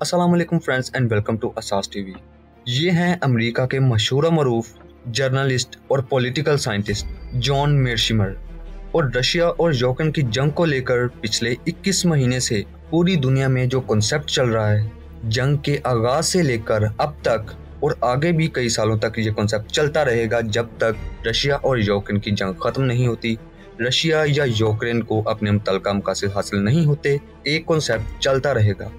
अस्सलाम वालेकुम friends and welcome to Asas TV. ये हैं अमेरिका के मशहूर मरूफ जर्नलिस्ट और पॉलिटिकल साइंटिस्ट जॉन मेर्शिमर। और रशिया और यूक्रेन की जंग को लेकर पिछले 21 महीने से पूरी दुनिया में जो कॉन्सेप्ट चल रहा है, जंग के आगाज से लेकर अब तक और आगे भी कई सालों तक ये कॉन्सेप्ट चलता रहेगा जब तक रशिया और यूक्रेन की जंग खत्म नहीं होती, रशिया या यूक्रेन को अपने मुतल्लिका मकासद हासिल नहीं होते। एक कॉन्सेप्ट चलता रहेगा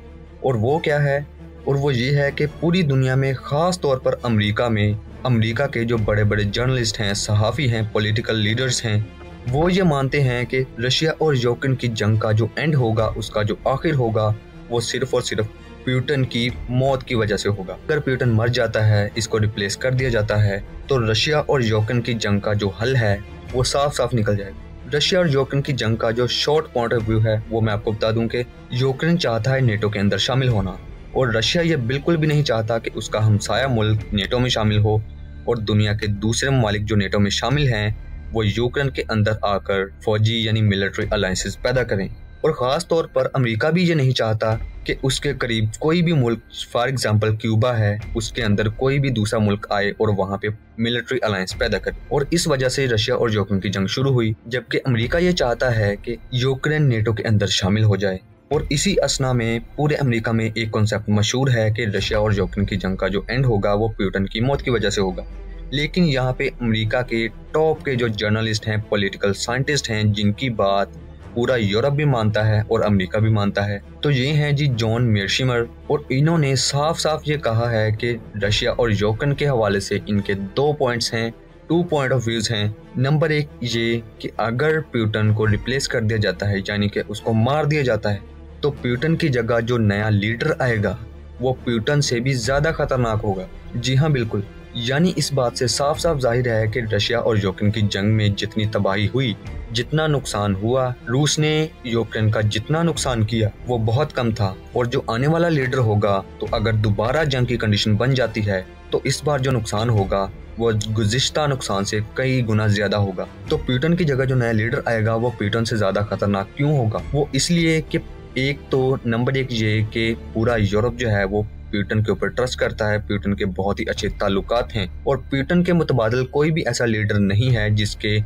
और वो क्या है? और वो ये है कि पूरी दुनिया में ख़ास तौर पर अमेरिका के जो बड़े बड़े जर्नलिस्ट हैं, सहाफ़ी हैं, पॉलिटिकल लीडर्स हैं, वो ये मानते हैं कि रशिया और यूक्रेन की जंग का जो एंड होगा, उसका जो आखिर होगा, वो सिर्फ और सिर्फ प्यूटन की मौत की वजह से होगा। अगर प्यूटन मर जाता है, इसको रिप्लेस कर दिया जाता है, तो रशिया और यूक्रेन की जंग का जो हल है वो साफ साफ निकल जाएगा। रशिया और यूक्रेन की जंग का जो शॉर्ट पॉइंट ऑफ व्यू है वो मैं आपको बता दूं कि यूक्रेन चाहता है नेटो के अंदर शामिल होना, और रशिया ये बिल्कुल भी नहीं चाहता कि उसका हमसाया मुल्क नेटो में शामिल हो, और दुनिया के दूसरे ममालिक जो नेटो में शामिल हैं वो यूक्रेन के अंदर आकर फौजी यानी मिलिट्री अलायंसेस पैदा करें। और ख़ास तौर पर अमेरिका भी ये नहीं चाहता कि उसके करीब कोई भी मुल्क, फॉर एग्जांपल क्यूबा है, उसके अंदर कोई भी दूसरा मुल्क आए और वहाँ पे मिलिट्री अलायंस पैदा करे। और इस वजह से रशिया और यूक्रेन की जंग शुरू हुई, जबकि अमेरिका ये चाहता है कि यूक्रेन नेटो के अंदर शामिल हो जाए। और इसी असना में पूरे अमेरिका में एक कॉन्सेप्ट मशहूर है कि रशिया और यूक्रेन की जंग का जो एंड होगा वो प्यूटन की मौत की वजह से होगा। लेकिन यहाँ पे अमेरिका के टॉप के जो जर्नलिस्ट हैं, पॉलिटिकल साइंटिस्ट हैं, जिनकी बात पूरा यूरोप भी मानता है और अमेरिका भी मानता है, तो ये हैं जी जॉन मेर्शिमर। और इन्होंने साफ साफ ये कहा है कि रशिया और यूक्रेन के हवाले से इनके 2 पॉइंट्स हैं, 2 पॉइंट ऑफ व्यूज हैं। नंबर 1 ये कि अगर प्यूटन को रिप्लेस कर दिया जाता है, यानी कि उसको मार दिया जाता है, तो प्यूटन की जगह जो नया लीडर आएगा वो प्यूटन से भी ज्यादा खतरनाक होगा। जी हाँ, बिल्कुल। यानी इस बात से साफ साफ जाहिर है कि रशिया और यूक्रेन की जंग में जितनी तबाही हुई, जितना नुकसान हुआ, रूस ने यूक्रेन का जितना नुकसान किया वो बहुत कम था। और जो आने वाला लीडर होगा, तो अगर दोबारा जंग की कंडीशन बन जाती है तो इस बार जो नुकसान होगा वो गुज़िश्ता नुकसान से कई गुना ज्यादा होगा। तो प्यूटन की जगह जो नया लीडर आएगा वो प्यूटन से ज्यादा खतरनाक क्यों होगा? वो इसलिए कि एक तो नंबर 1 ये कि पूरा यूरोप जो है वो प्यूटन के ऊपर ट्रस्ट करता है, प्यूटन के बहुत ही अच्छे ताल्लुकात हैं, और प्यूटन के मुतबादिल कोई भी ऐसा लीडर नहीं है जिसके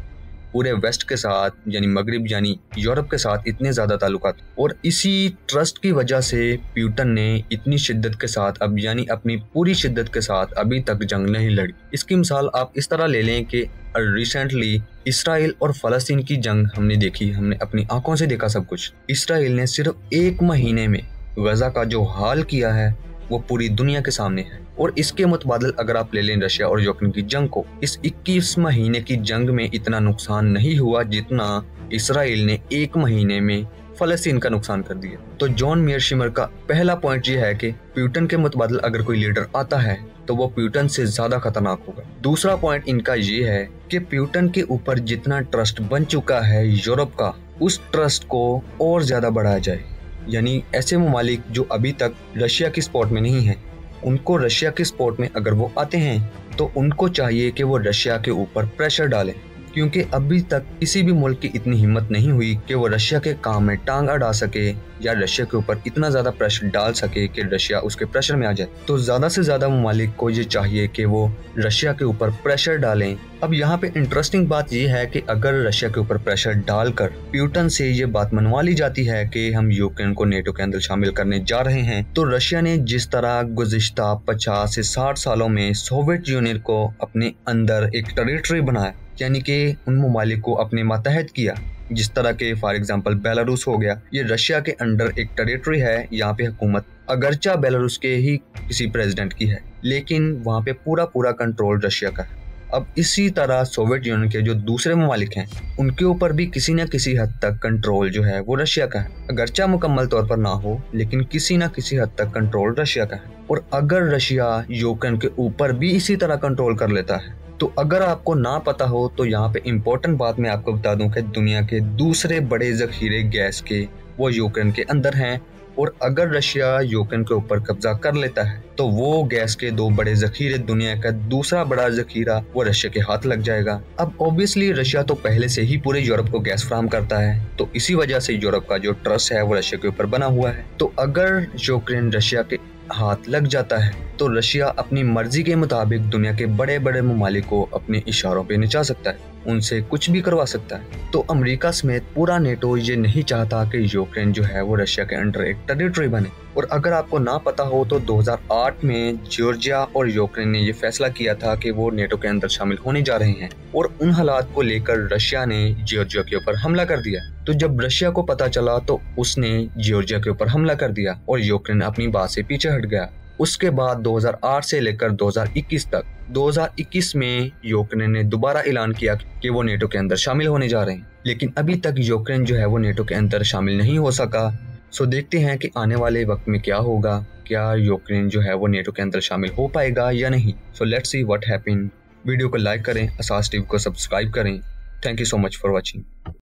पूरे वेस्ट के साथ यानी मगरिब यानी यूरोप के साथ इतने ज़्यादा ताल्लुकात। और इसी ट्रस्ट की वजह से प्यूटन ने इतनी शिद्दत के साथ अब यानी अपनी पूरी शिद्दत के साथ अभी तक जंग नहीं लड़ी। इसकी मिसाल आप इस तरह ले लें कि रिसेंटली इसराइल और फ़लस्तीन की जंग हमने देखी, हमने अपनी आंखों से देखा सब कुछ। इसराइल ने सिर्फ 1 महीने में गजा का जो हाल किया है वो पूरी दुनिया के सामने है। और इसके मुतबादिल अगर आप ले लें रशिया और यूक्रेन की जंग को, इस 21 महीने की जंग में इतना नुकसान नहीं हुआ जितना इसराइल ने 1 महीने में फ़लस्तीन का नुकसान कर दिया। तो जॉन मेर्शिमर का पहला पॉइंट ये है कि प्यूटन के मुतबादिल अगर कोई लीडर आता है तो वो प्यूटन से ज्यादा खतरनाक होगा। दूसरा पॉइंट इनका ये है कि प्यूटन के ऊपर जितना ट्रस्ट बन चुका है यूरोप का, उस ट्रस्ट को और ज्यादा बढ़ाया जाए। यानी ऐसे ममालिक जो अभी तक रशिया की सपोर्ट में नहीं है, उनको रशिया की सपोर्ट में अगर वो आते हैं तो उनको चाहिए कि वो रशिया के ऊपर प्रेशर डालें, क्योंकि अभी तक किसी भी मुल्क की इतनी हिम्मत नहीं हुई कि वो रशिया के काम में टांग अड़ा सके या रशिया के ऊपर इतना ज़्यादा प्रेशर डाल सके कि रशिया उसके प्रेशर में आ जाए। तो ज़्यादा से ज़्यादा ममालिक को ये चाहिए कि वो रशिया के ऊपर प्रेशर डालें। अब यहाँ पे इंटरेस्टिंग बात ये है कि अगर रशिया के ऊपर प्रेशर डालकर प्यूटन से ये बात मनवा ली जाती है कि हम यूक्रेन को नेटो के अंदर शामिल करने जा रहे हैं, तो रशिया ने जिस तरह गुज़िश्ता 50 से 60 सालों में सोवियत यूनियन को अपने अंदर एक टेरिटरी बनाया, यानी कि उन ममालिक को अपने मातहत किया, जिस तरह के फॉर एग्जांपल बेलारूस हो गया, ये रशिया के अंडर एक टेरिटरी है। यहाँ पे हुकूमत अगरचा बेलारूस के ही किसी प्रेसिडेंट की है, लेकिन वहाँ पे पूरा कंट्रोल रशिया का है। अब इसी तरह सोवियत यूनियन के जो दूसरे ममालिक हैं, उनके ऊपर भी किसी न किसी हद तक कंट्रोल जो है वो रशिया का है। अगरचा मुकम्मल तौर पर ना हो, लेकिन किसी न किसी हद तक कंट्रोल रशिया का है। और अगर रशिया यूक्रेन के ऊपर भी इसी तरह कंट्रोल कर लेता है, तो अगर आपको ना पता हो तो यहाँ पे इम्पोर्टेंट बात मैं आपको बता दूं कि दुनिया के दूसरे बड़े जखीरे गैस के वो यूक्रेन के अंदर हैं और अगर रशिया यूक्रेन के ऊपर कब्जा कर लेता है तो वो गैस के 2 बड़े जखीरे, दुनिया का दूसरा बड़ा जखीरा, वो रशिया के हाथ लग जाएगा। अब ऑब्वियसली रशिया तो पहले से ही पूरे यूरोप को गैस फराहम करता है, तो इसी वजह से यूरोप का जो ट्रस्ट है वो रशिया के ऊपर बना हुआ है। तो अगर यूक्रेन रशिया के हाथ लग जाता है तो रशिया अपनी मर्जी के मुताबिक दुनिया के बड़े बड़े ममालिक को अपने इशारों पे नचा सकता है, उनसे कुछ भी करवा सकता है। तो अमेरिका समेत पूरा नेटो ये नहीं चाहता कि यूक्रेन जो है वो रशिया के अंडर एक टेरिटरी बने। और अगर आपको ना पता हो तो 2008 में जॉर्जिया और यूक्रेन ने ये फैसला किया था कि वो नेटो के अंदर शामिल होने जा रहे हैं, और उन हालात को लेकर रशिया ने जॉर्जिया के ऊपर हमला कर दिया। तो जब रशिया को पता चला तो उसने जॉर्जिया के ऊपर हमला कर दिया और यूक्रेन अपनी बात से पीछे हट गया। उसके बाद 2008 से लेकर 2021 तक, 2021 में यूक्रेन ने दोबारा ऐलान किया कि वो नेटो के अंदर शामिल होने जा रहे हैं, लेकिन अभी तक यूक्रेन जो है वो नेटो के अंदर शामिल नहीं हो सका। सो देखते हैं कि आने वाले वक्त में क्या होगा, क्या यूक्रेन जो है वो नेटो के अंदर शामिल हो पाएगा या नहीं। So let's see what happen. Video को लाइक करें, असास टीवी को सब्सक्राइब करें। Thank you so much for watching.